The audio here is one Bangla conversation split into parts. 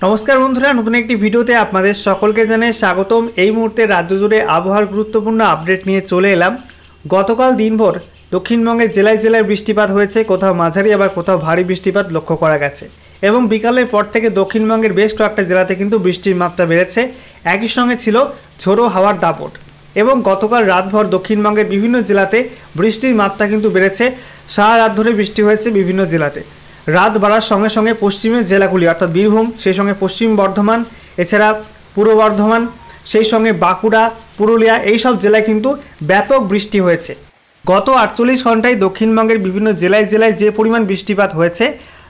नमस्कार बंधुरा नतून एक भिडियोते आपनादेर सकलके जानाई स्वागतम। এই মুহূর্তে রাজ্য জুড়ে আবহাওয়ার গুরুত্বপূর্ণ আপডেট নিয়ে চলে এলাম। গতকাল দিনভর দক্ষিণবঙ্গের জেলায় জেলায় বৃষ্টিপাত হয়েছে, কোথাও মাঝারি আবার কোথাও ভারী বৃষ্টিপাত লক্ষ্য করা গেছে এবং বিকালের পর থেকে দক্ষিণবঙ্গের বেশ কয়েকটা জেলাতে কিন্তু বৃষ্টির মাত্রা বেড়েছে। একই সঙ্গে ছিল ঝোড়ো হাওয়ার দাপট এবং গতকাল রাতভর দক্ষিণবঙ্গের বিভিন্ন জেলাতে বৃষ্টির মাত্রা কিন্তু বেড়েছে। সারা রাত ধরে বৃষ্টি হয়েছে বিভিন্ন জেলাতে। রাত বাড়ার সঙ্গে সঙ্গে পশ্চিমের জেলাগুলি অর্থাৎ বীরভূম, সেই সঙ্গে পশ্চিম বর্ধমান, এছাড়া পূর্ব বর্ধমান, সেই সঙ্গে বাঁকুড়া, পুরুলিয়া এই সব জেলায় কিন্তু ব্যাপক বৃষ্টি হয়েছে। গত 48 ঘন্টায় দক্ষিণবঙ্গের বিভিন্ন জেলায় জেলায় যে পরিমাণ বৃষ্টিপাত হয়েছে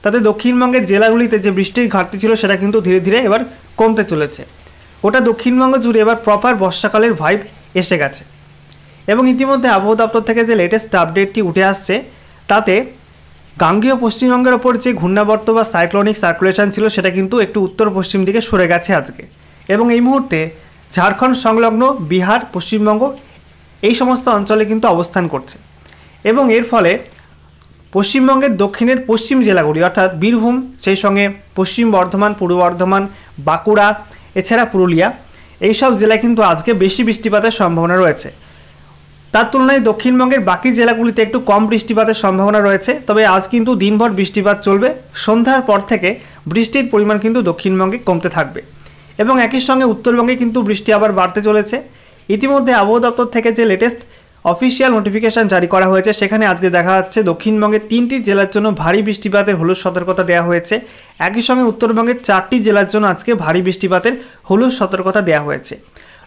তাতে দক্ষিণবঙ্গের জেলাগুলিতে যে বৃষ্টির ঘাটতি ছিল সেটা কিন্তু ধীরে ধীরে এবার কমতে চলেছে। ওটা দক্ষিণবঙ্গ জুড়ে এবার প্রপার বর্ষাকালের ভাইব এসে গেছে এবং ইতিমধ্যে আবহাওয়া দপ্তর থেকে যে লেটেস্ট আপডেটটি উঠে আসছে তাতে গাঙ্গেয় পশ্চিমবঙ্গের ওপর যে ঘূর্ণাবর্ত বা সাইক্লোনিক সার্কুলেশন ছিল সেটা কিন্তু একটু উত্তর পশ্চিম দিকে সরে গেছে আজকে এবং এই মুহূর্তে ঝাড়খণ্ড সংলগ্ন বিহার, পশ্চিমবঙ্গ এই সমস্ত অঞ্চলে কিন্তু অবস্থান করছে এবং এর ফলে পশ্চিমবঙ্গের দক্ষিণের পশ্চিম জেলাগুলি অর্থাৎ বীরভূম, সেই সঙ্গে পশ্চিম বর্ধমান, পূর্ব বর্ধমান, বাঁকুড়া, এছাড়া পুরুলিয়া এই সব জেলায় কিন্তু আজকে বেশি বৃষ্টিপাতের সম্ভাবনা রয়েছে। তার তুলনায় দক্ষিণবঙ্গের বাকি জেলাগুলিতে একটু কম বৃষ্টিপাতের সম্ভাবনা রয়েছে। তবে আজ কিন্তু দিনভর বৃষ্টিপাত চলবে। সন্ধ্যার পর থেকে বৃষ্টির পরিমাণ কিন্তু দক্ষিণবঙ্গে কমতে থাকবে এবং একই সঙ্গে উত্তরবঙ্গে কিন্তু বৃষ্টি আবার বাড়তে চলেছে। ইতিমধ্যে আবহাওয়া দপ্তর থেকে যে লেটেস্ট অফিসিয়াল নোটিফিকেশন জারি করা হয়েছে সেখানে আজকে দেখা যাচ্ছে দক্ষিণবঙ্গের 3টি জেলার জন্য ভারী বৃষ্টিপাতের হলুদ সতর্কতা দেওয়া হয়েছে। একই সঙ্গে উত্তরবঙ্গের 4টি জেলার জন্য আজকে ভারী বৃষ্টিপাতের হলুদ সতর্কতা দেওয়া হয়েছে।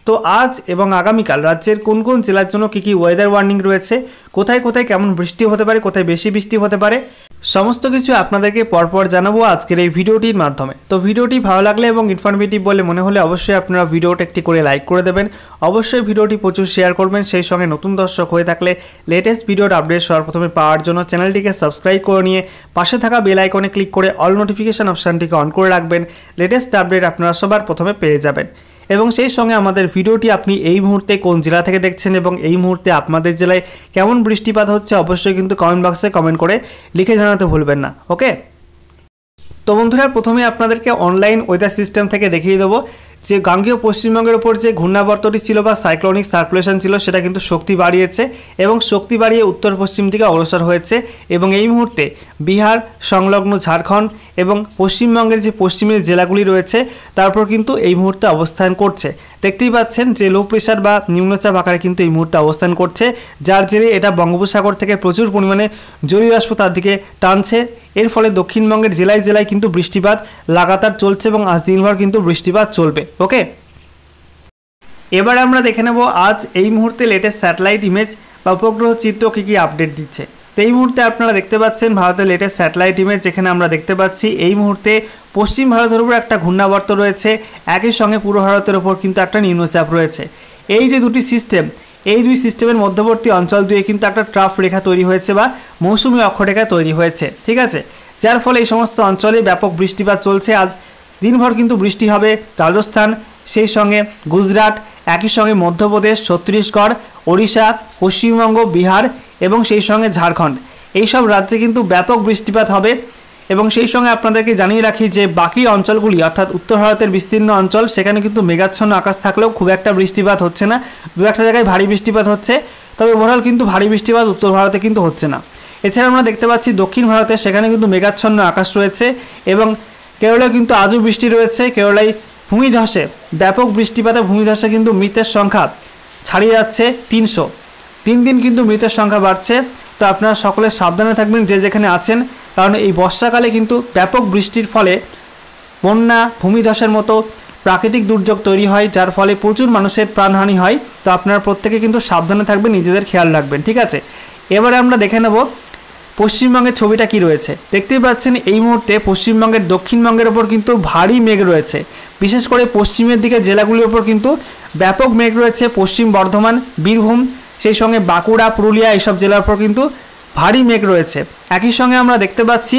তো আজ এবং আগামীকাল রাজ্যের কোন কোন জেলার জন্য কী কী ওয়েদার ওয়ার্নিং রয়েছে, কোথায় কোথায় কেমন বৃষ্টি হতে পারে, কোথায় বেশি বৃষ্টি হতে পারে, সমস্ত কিছু আপনাদেরকে পরপর জানাবো আজকের এই ভিডিওটির মাধ্যমে। তো ভিডিওটি ভালো লাগলে এবং ইনফরমেটিভ বলে মনে হলে অবশ্যই আপনারা ভিডিওটা একটি করে লাইক করে দেবেন। অবশ্যই ভিডিওটি প্রচুর শেয়ার করবেন। সেই সঙ্গে নতুন দর্শক হয়ে থাকলে লেটেস্ট ভিডিওর আপডেট সর্বপ্রথমে পাওয়ার জন্য চ্যানেলটিকে সাবস্ক্রাইব করে নিয়ে পাশে থাকা বেল আইকনে ক্লিক করে অল নোটিফিকেশন অপশানটিকে অন করে রাখবেন। লেটেস্ট আপডেট আপনারা সবার প্রথমে পেয়ে যাবেন এবং সেই সঙ্গে আমাদের ভিডিওটি আপনি এই মুহূর্তে কোন জেলা থেকে দেখছেন এবং এই মুহূর্তে আপনাদের জেলায় কেমন বৃষ্টিপাত হচ্ছে অবশ্যই কিন্তু কমেন্ট বক্সে কমেন্ট করে লিখে জানাতে ভুলবেন না। ওকে, তো বন্ধুরা প্রথমে আপনাদেরকে অনলাইন ওয়েদার সিস্টেম থেকে দেখিয়ে দেবো যে গাঙ্গেয় পশ্চিমবঙ্গের ওপর যে ঘূর্ণাবর্তটি ছিল বা সাইক্লোনিক সার্কুলেশন ছিল সেটা কিন্তু শক্তি বাড়িয়েছে এবং শক্তি বাড়িয়ে উত্তর পশ্চিম দিকে অগ্রসর হয়েছে এবং এই মুহূর্তে বিহার সংলগ্ন ঝাড়খণ্ড এবং পশ্চিমবঙ্গের যে পশ্চিমের জেলাগুলি রয়েছে তারপর কিন্তু এই মুহূর্তে অবস্থান করছে। দেখতেই পাচ্ছেন যে লো প্রেশার বা নিম্নচাপ আকারে কিন্তু এই মুহূর্তে অবস্থান করছে, যার জেরে এটা বঙ্গোপসাগর থেকে প্রচুর পরিমাণে জলীয় বাষ্প তার দিকে টানছে। এর ফলে দক্ষিণবঙ্গের জেলায় জেলায় কিন্তু বৃষ্টিপাত লাগাতার চলছে এবং আজ দিনভর কিন্তু বৃষ্টিপাত চলবে। ওকে, এবার আমরা দেখে নেব আজ এই মুহূর্তে লেটেস্ট স্যাটেলাইট ইমেজ বা উপগ্রহ চিত্র কী কী আপডেট দিচ্ছে। তো এই মুহূর্তে আপনারা দেখতে পাচ্ছেন ভারতের লেটেস্ট স্যাটেলাইট ইমেজ, যেখানে আমরা দেখতে পাচ্ছি এই মুহূর্তে পশ্চিম ভারতের উপর একটা ঘূর্ণাবর্ত রয়েছে, একই সঙ্গে পূর্ব ভারতের ওপর কিন্তু একটা নিম্নচাপ রয়েছে। এই যে দুটি সিস্টেম, এই দুই সিস্টেমের মধ্যবর্তী অঞ্চল দিয়ে কিন্তু একটা ট্রাফ রেখা তৈরি হয়েছে বা মৌসুমী অক্ষরেখা তৈরি হয়েছে, ঠিক আছে, যার ফলে এই সমস্ত অঞ্চলে ব্যাপক বৃষ্টিপাত চলছে। আজ দিনভর কিন্তু বৃষ্টি হবে রাজস্থান, সেই সঙ্গে গুজরাট, একই সঙ্গে মধ্যপ্রদেশ, ছত্তিশগড়, ওড়িশা, পশ্চিমবঙ্গ, বিহার এবং সেই সঙ্গে ঝাড়খণ্ড এই সব রাজ্যে কিন্তু ব্যাপক বৃষ্টিপাত হবে এবং সেই সঙ্গে আপনাদেরকে জানিয়ে রাখি যে বাকি অঞ্চলগুলি অর্থাৎ উত্তর ভারতের বিস্তীর্ণ অঞ্চল সেখানে কিন্তু মেঘাচ্ছন্ন আকাশ থাকলেও খুব একটা বৃষ্টিপাত হচ্ছে না, দু একটা জায়গায় ভারী বৃষ্টিপাত হচ্ছে, তবে ওভারঅল কিন্তু ভারী বৃষ্টিপাত উত্তর ভারতে কিন্তু হচ্ছে না। এছাড়া আমরা দেখতে পাচ্ছি দক্ষিণ ভারতে সেখানে কিন্তু মেঘাচ্ছন্ন আকাশ রয়েছে এবং কেরলায় কিন্তু আজও বৃষ্টি রয়েছে। কেরলায় ভূমিধসে ব্যাপক বৃষ্টিপাতে ভূমিধসে কিন্তু মৃতের সংখ্যা ছাড়িয়ে যাচ্ছে 300, দিন দিন কিন্তু মৃতের সংখ্যা বাড়ছে। তো আপনারা সকলে সাবধানে থাকবেন যে যেখানে আছেন, কারণ এই বর্ষাকালে কিন্তু ব্যাপক বৃষ্টির ফলে বন্যা, ভূমিধসের মতো প্রাকৃতিক দুর্যোগ তৈরি হয়, যার ফলে প্রচুর মানুষের প্রাণহানি হয়। তো আপনারা প্রত্যেকে কিন্তু সাবধানে থাকবেন, নিজেদের খেয়াল রাখবেন, ঠিক আছে। এবারে আমরা দেখে নেব পশ্চিমবঙ্গের ছবিটা কি রয়েছে। দেখতেই পাচ্ছেন এই মুহূর্তে পশ্চিমবঙ্গের দক্ষিণবঙ্গের ওপর কিন্তু ভারী মেঘ রয়েছে, বিশেষ করে পশ্চিমের দিকে জেলাগুলির ওপর কিন্তু ব্যাপক মেঘ রয়েছে। পশ্চিম বর্ধমান, বীরভূম, সেই সঙ্গে বাঁকুড়া, পুরুলিয়া এইসব জেলার উপর কিন্তু ভারী মেঘ রয়েছে। একই সঙ্গে আমরা দেখতে পাচ্ছি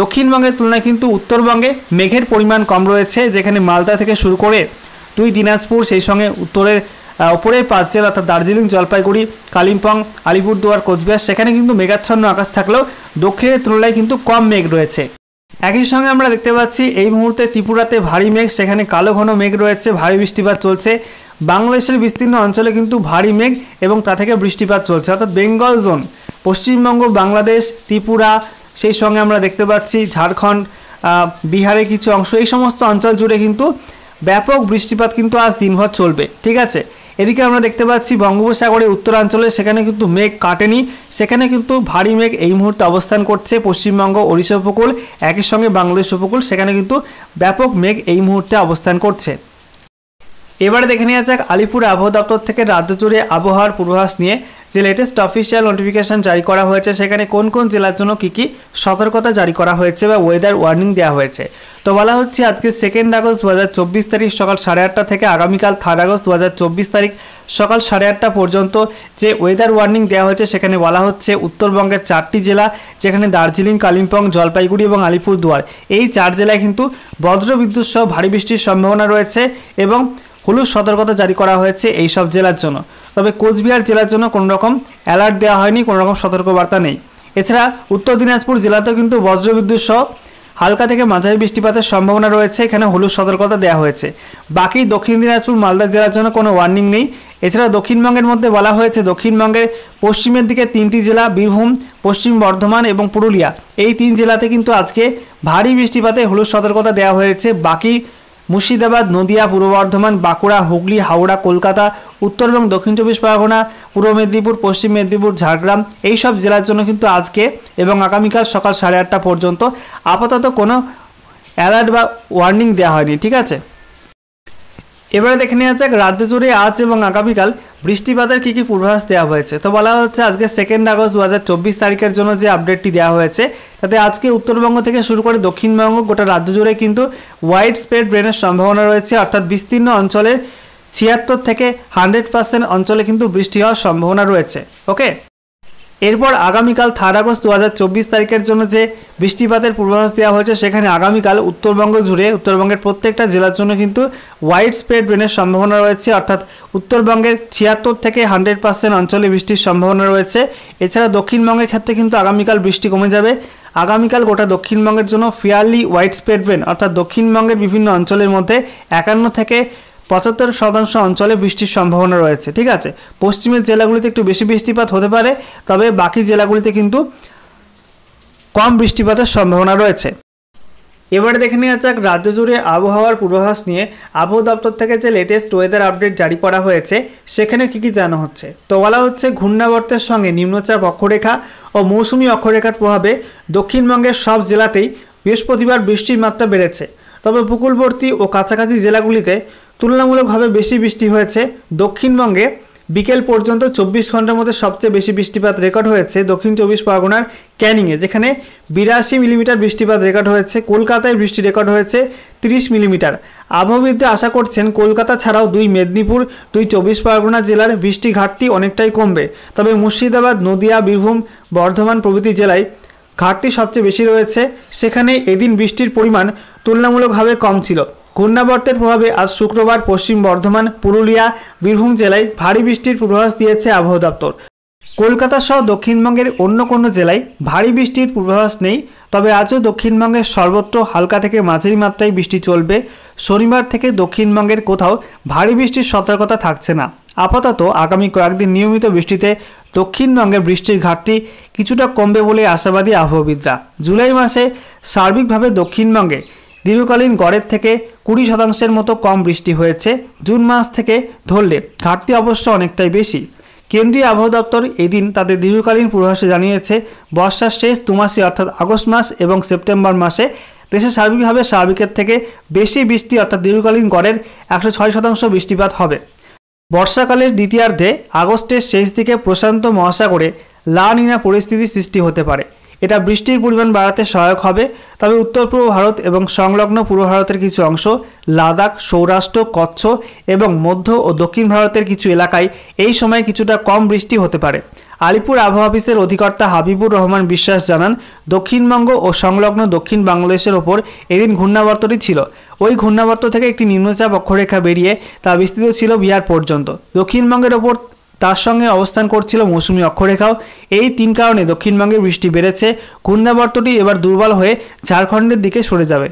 দক্ষিণবঙ্গের তুলনায় কিন্তু উত্তরবঙ্গে মেঘের পরিমাণ কম রয়েছে, যেখানে মালদা থেকে শুরু করে দুই দিনাজপুর, সেই সঙ্গে উত্তরের ওপরের 5 জেলা অর্থাৎ দার্জিলিং, জলপাইগুড়ি, কালিম্পং, আলিপুরদুয়ার, কোচবিহার সেখানে কিন্তু মেঘাচ্ছন্ন আকাশ থাকলেও দক্ষিণের তুলনায় কিন্তু কম মেঘ রয়েছে। একই সঙ্গে আমরা দেখতে পাচ্ছি এই মুহূর্তে ত্রিপুরাতে ভারী মেঘ, সেখানে কালো ঘন মেঘ রয়েছে, ভারী বৃষ্টিপাত চলছে। বাংলাদেশের বিস্তীর্ণ অঞ্চলে কিন্তু ভারী মেঘ এবং তা থেকে বৃষ্টিপাত চলছে, অর্থাৎ বেঙ্গল জোন, পশ্চিমবঙ্গ, বাংলাদেশ, ত্রিপুরা, সেই সঙ্গে আমরা দেখতে পাচ্ছি ঝাড়খণ্ড, বিহারের কিছু অংশ, এই সমস্ত অঞ্চল জুড়ে কিন্তু ব্যাপক বৃষ্টিপাত কিন্তু আজ দিনভর চলবে। ঠিক আছে, এদিকে আমরা দেখতে পাচ্ছি বঙ্গোপসাগরের উত্তরাঞ্চলে, সেখানে কিন্তু মেঘ কাটেনি, সেখানে কিন্তু ভারী মেঘ এই মুহূর্তে অবস্থান করছে। পশ্চিমবঙ্গ, ওড়িশা উপকূল, একই সঙ্গে বাংলাদেশ উপকূল, সেখানে কিন্তু ব্যাপক মেঘ এই মুহূর্তে অবস্থান করছে। এবারে দেখে নেওয়া যাক আলিপুর আবহাওয়া দপ্তর থেকে রাজ্য জুড়ে আবহাওয়ার পূর্বাভাস নিয়ে যে লেটেস্ট অফিসিয়াল নোটিফিকেশন জারি করা হয়েছে, সেখানে কোন কোন জেলার জন্য কী কী সতর্কতা জারি করা হয়েছে বা ওয়েদার ওয়ার্নিং দেওয়া হয়েছে। তো বলা হচ্ছে আজকে 2 আগস্ট 2024 তারিখ সকাল 8:30 থেকে আগামীকাল 3 আগস্ট 2024 তারিখ সকাল 8:30 পর্যন্ত যে ওয়েদার ওয়ার্নিং দেওয়া হয়েছে, সেখানে বলা হচ্ছে উত্তরবঙ্গের 4টি জেলা, যেখানে দার্জিলিং, কালিম্পং, জলপাইগুড়ি এবং আলিপুরদুয়ার, এই 4 জেলায় কিন্তু বজ্রবিদ্যুৎ সহ ভারী বৃষ্টির সম্ভাবনা রয়েছে এবং হলুদ সতর্কতা জারি করা হয়েছে এই সব জেলার জন্য। তবে কোচবিহার জেলার জন্য কোনো রকম অ্যালার্ট দেওয়া হয়নি, কোনো রকম সতর্কবার্তা নেই। এছাড়া উত্তর দিনাজপুর জেলাতেও কিন্তু বজ্রবিদ্যুৎ সহ হালকা থেকে মাঝারি বৃষ্টিপাতের সম্ভাবনা রয়েছে, এখানে হলুদ সতর্কতা দেওয়া হয়েছে। বাকি দক্ষিণ দিনাজপুর, মালদা জেলার জন্য কোনো ওয়ার্নিং নেই। এছাড়া দক্ষিণবঙ্গের মধ্যে বলা হয়েছে দক্ষিণবঙ্গের পশ্চিমের দিকে 3টি জেলা, বীরভূম, পশ্চিম বর্ধমান এবং পুরুলিয়া, এই 3 জেলাতে কিন্তু আজকে ভারী বৃষ্টিপাতে হলুদ সতর্কতা দেওয়া হয়েছে। বাকি মুর্শিদাবাদ, নদিয়া, পূর্ব বর্ধমান, বাঁকুড়া, হুগলি, হাওড়া, কলকাতা, উত্তর এবং দক্ষিণ 24 পরগনা, পূর্ব মেদিনীপুর, পশ্চিম মেদিনীপুর, ঝাড়গ্রাম, এই সব জেলার জন্য কিন্তু আজকে এবং আগামীকাল সকাল 8:30 পর্যন্ত আপাতত কোনো অ্যালার্ট বা ওয়ার্নিং দেওয়া হয়নি। ঠিক আছে, এবারে দেখে নেওয়া যাক রাজ্য জুড়ে আজ এবং আগামীকাল বৃষ্টিপাতের কী কী পূর্বাভাস দেওয়া হয়েছে। তো বলা হচ্ছে আজকে 2 আগস্ট 2024 তারিখের জন্য যে আপডেটটি দেওয়া হয়েছে, তাতে আজকে উত্তরবঙ্গ থেকে শুরু করে দক্ষিণবঙ্গ গোটা রাজ্য জুড়ে কিন্তু ওয়াইড স্প্রেড রেনের সম্ভাবনা রয়েছে, অর্থাৎ বিস্তীর্ণ অঞ্চলের 76 থেকে 100% অঞ্চলে কিন্তু বৃষ্টি হওয়ার সম্ভাবনা রয়েছে। ওকে, এরপর আগামীকাল 3 আগস্ট 2024 তারিখের জন্য যে বৃষ্টিপাতের পূর্বাভাস দেওয়া হয়েছে, সেখানে আগামীকাল উত্তরবঙ্গ জুড়ে উত্তরবঙ্গের প্রত্যেকটা জেলার জন্য কিন্তু ওয়াইড স্প্রেড রেনের সম্ভাবনা রয়েছে, অর্থাৎ উত্তরবঙ্গের 76 থেকে 100% অঞ্চলে বৃষ্টির সম্ভাবনা রয়েছে। এছাড়া দক্ষিণবঙ্গের ক্ষেত্রে কিন্তু আগামীকাল বৃষ্টি কমে যাবে। আগামীকাল গোটা দক্ষিণবঙ্গের জন্য ফেয়ারলি ওয়াইড স্প্রেড রেন, অর্থাৎ দক্ষিণবঙ্গের বিভিন্ন অঞ্চলের মধ্যে 51 থেকে 75% অঞ্চলে বৃষ্টির সম্ভাবনা রয়েছে। ঠিক আছে, পশ্চিমের জেলাগুলিতে একটু বেশি বৃষ্টিপাত হতে পারে, তবে বাকি জেলাগুলিতে কিন্তু কম বৃষ্টিপাতের সম্ভাবনা রয়েছে। এবারে দেখে নেওয়া যাক রাজ্য জুড়ে আবহাওয়ার পূর্বাভাস নিয়ে আবহাওয়া দপ্তর থেকে যে লেটেস্ট ওয়েদার আপডেট জারি করা হয়েছে, সেখানে কী কী জানা হচ্ছে। তো বলা হচ্ছে ঘূর্ণাবর্তের সঙ্গে নিম্নচাপ অক্ষরেখা ও মৌসুমী অক্ষরেখার প্রভাবে দক্ষিণবঙ্গের সব জেলাতেই বৃহস্পতিবার বৃষ্টির মাত্রা বেড়েছে, তবে উপকূলবর্তী ও কাছাকাছি জেলাগুলিতে তুলনামূলকভাবে বেশি বৃষ্টি হয়েছে। দক্ষিণবঙ্গে বিকেল পর্যন্ত 24 ঘন্টার মধ্যে সবচেয়ে বেশি বৃষ্টিপাত রেকর্ড হয়েছে দক্ষিণ 24 পরগনার ক্যানিংয়ে, যেখানে 82 মিলিমিটার বৃষ্টিপাত রেকর্ড হয়েছে। কলকাতায় বৃষ্টি রেকর্ড হয়েছে 30 মিলিমিটার। আবহাওয়াবিদরা আশা করছেন কলকাতা ছাড়াও 2 মেদিনীপুর, 2 24 পরগনা জেলার বৃষ্টি ঘাটতি অনেকটাই কমবে, তবে মুর্শিদাবাদ, নদিয়া, বীরভূম, বর্ধমান প্রভৃতি জেলায় ঘাটতি সবচেয়ে বেশি রয়েছে, সেখানে এদিন বৃষ্টির পরিমাণ তুলনামূলকভাবে কম ছিল। ঘূর্ণাবর্তের প্রভাবে আজ শুক্রবার পশ্চিম বর্ধমান, পুরুলিয়া, বীরভূম জেলায় ভারী বৃষ্টির পূর্বাভাস দিয়েছে আবহাওয়া দপ্তর। কলকাতা সহ দক্ষিণবঙ্গের অন্য কোনো জেলায় ভারী বৃষ্টির পূর্বাভাস নেই, তবে আজও দক্ষিণবঙ্গের সর্বত্র হালকা থেকে মাঝারি মাত্রায় বৃষ্টি চলবে। শনিবার থেকে দক্ষিণবঙ্গের কোথাও ভারী বৃষ্টির সতর্কতা থাকছে না। আপাতত আগামী কয়েকদিন নিয়মিত বৃষ্টিতে দক্ষিণবঙ্গের বৃষ্টির ঘাটতি কিছুটা কমবে বলে আশাবাদী আবহাওয়াবিদরা। জুলাই মাসে সার্বিকভাবে দক্ষিণবঙ্গে দীর্ঘকালীন গড়ের থেকে 20% মতো কম বৃষ্টি হয়েছে। জুন মাস থেকে ধরলে ঘাটতি অবশ্য অনেকটাই বেশি। কেন্দ্রীয় আবহাওয়া দপ্তর এদিন তাদের দীর্ঘকালীন পূর্বাভাসে জানিয়েছে, বর্ষার শেষ 2 মাসে অর্থাৎ আগস্ট মাস এবং সেপ্টেম্বর মাসে দেশে সার্বিকভাবে স্বাভাবিকের থেকে বেশি বৃষ্টি অর্থাৎ দীর্ঘকালীন গড়ের 106% বৃষ্টিপাত হবে। বর্ষাকালের দ্বিতীয়ার্ধে আগস্টের শেষ দিকে প্রশান্ত মহাসাগরে লা নিনা পরিস্থিতি সৃষ্টি হতে পারে। এটা বৃষ্টির পরিমাণ বাড়াতে সহায়ক হবে, তবে উত্তর পূর্ব ভারত এবং সংলগ্ন পূর্ব ভারতের কিছু অংশ, লাদাখ, সৌরাষ্ট্র, কচ্ছ এবং মধ্য ও দক্ষিণ ভারতের কিছু এলাকায় এই সময় কিছুটা কম বৃষ্টি হতে পারে। আলিপুর আবহাওয়া অফিসের অধিকর্তা হাবিবুর রহমান বিশ্বাস জানান, দক্ষিণবঙ্গ ও সংলগ্ন দক্ষিণ বাংলাদেশের ওপর এদিন ঘূর্ণাবর্তটি ছিল। ওই ঘূর্ণাবর্ত থেকে একটি নিম্নচাপ অক্ষরেখা বেরিয়ে তা বিস্তৃত ছিল বিহার পর্যন্ত। দক্ষিণবঙ্গের ওপর তার সঙ্গে অবস্থান করছিল মৌসুমি অক্ষরেখাও। এই 3 কারণে দক্ষিণবঙ্গে বৃষ্টি বেড়েছে। ঘূর্ণাবর্তটি এবার দুর্বল হয়ে ঝাড়খণ্ডের দিকে সরে যাবে।